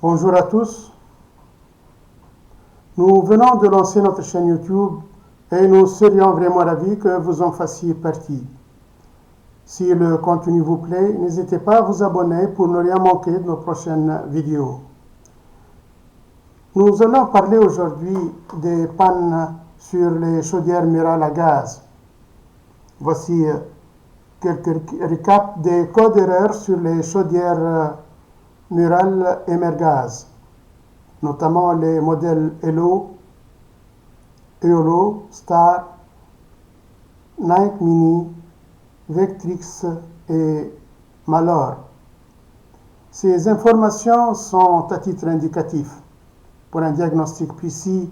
Bonjour à tous. Nous venons de lancer notre chaîne YouTube et nous serions vraiment ravis que vous en fassiez partie. Si le contenu vous plaît, n'hésitez pas à vous abonner pour ne rien manquer de nos prochaines vidéos. Nous allons parler aujourd'hui des pannes sur les chaudières murales à gaz. Voici quelques récaps des codes d'erreur sur les chaudières murales Emergaz, notamment les modèles Eolo, Star, Nike Mini, Vectrix et Malor. Ces informations sont à titre indicatif. Pour un diagnostic précis,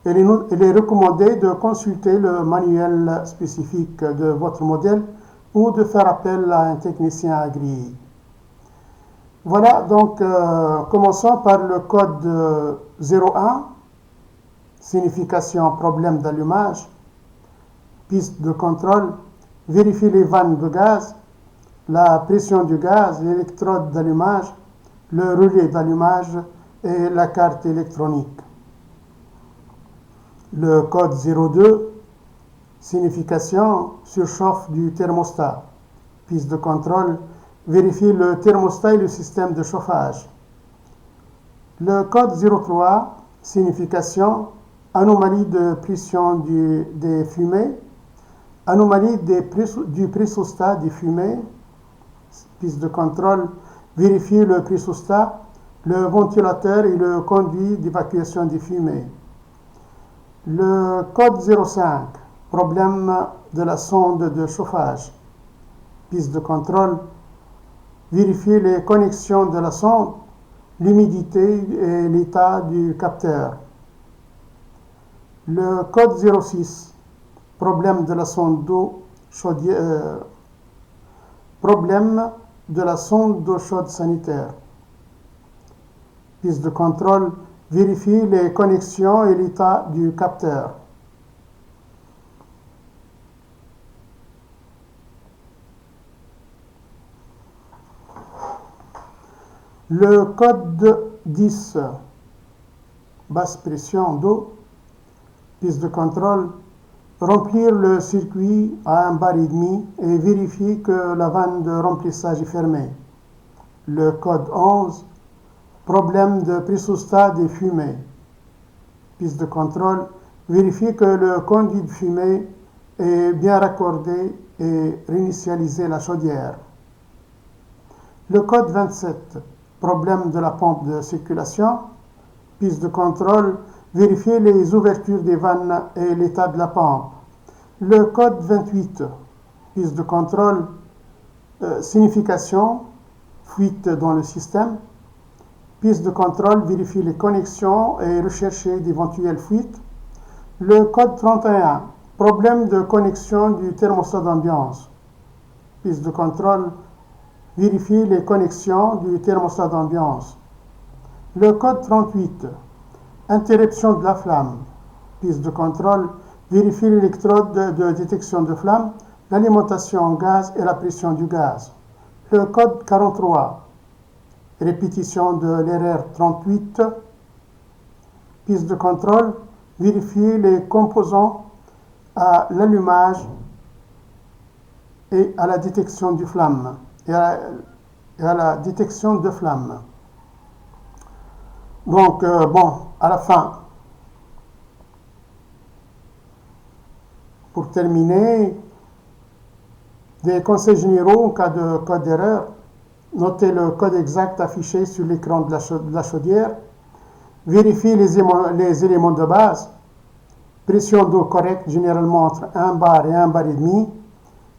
il est recommandé de consulter le manuel spécifique de votre modèle ou de faire appel à un technicien agréé. Voilà, donc commençons par le code 01, signification problème d'allumage, piste de contrôle, vérifier les vannes de gaz, la pression du gaz, l'électrode d'allumage, le relais d'allumage et la carte électronique. Le code 02, signification surchauffe du thermostat, piste de contrôle, vérifier le thermostat et le système de chauffage. Le code 03, signification anomalie de pression des fumées, anomalie du pressostat des fumées, piste de contrôle, vérifier le pressostat, le ventilateur et le conduit d'évacuation des fumées. Le code 05, problème de la sonde de chauffage, piste de contrôle, vérifier les connexions de la sonde, l'humidité et l'état du capteur. Le code 06, problème de la sonde d'eau problème de la sonde d'eau chaude sanitaire. Piste de contrôle, vérifier les connexions et l'état du capteur. Le code 10, basse pression d'eau, piste de contrôle, remplir le circuit à 1 bar et demi et vérifier que la vanne de remplissage est fermée. Le code 11, problème de pressostat des fumées, piste de contrôle, vérifier que le conduit de fumée est bien raccordé et réinitialiser la chaudière. Le code 27, problème de la pompe de circulation, piste de contrôle, vérifier les ouvertures des vannes et l'état de la pompe. Le code 28, piste de contrôle, signification, fuite dans le système. Piste de contrôle, vérifier les connexions et rechercher d'éventuelles fuites. Le code 31, problème de connexion du thermostat d'ambiance. Piste de contrôle, vérifier les connexions du thermostat d'ambiance. Le code 38, interruption de la flamme. Piste de contrôle, vérifier l'électrode de détection de flamme, l'alimentation en gaz et la pression du gaz. Le code 43, répétition de l'erreur 38, piste de contrôle, vérifier les composants à l'allumage et à la détection du flamme. Et à la détection de flamme. Donc, à la fin, pour terminer, des conseils généraux en cas de code d'erreur. Notez le code exact affiché sur l'écran de la chaudière. Vérifiez les éléments de base. Pression d'eau correcte, généralement entre 1 bar et 1 bar et demi.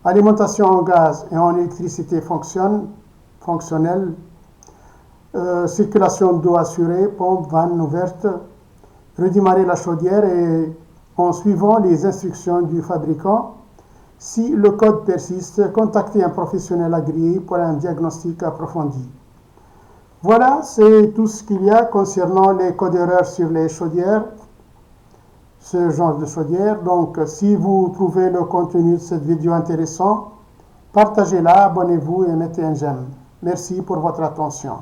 Alimentation en gaz et en électricité fonctionnelle. Circulation d'eau assurée, pompe, vanne ouverte. Redémarrer la chaudière et en suivant les instructions du fabricant. Si le code persiste, contactez un professionnel agréé pour un diagnostic approfondi. Voilà, c'est tout ce qu'il y a concernant les codes d'erreur sur les chaudières, ce genre de chaudière. Donc, si vous trouvez le contenu de cette vidéo intéressant, partagez-la, abonnez-vous et mettez un j'aime. Merci pour votre attention.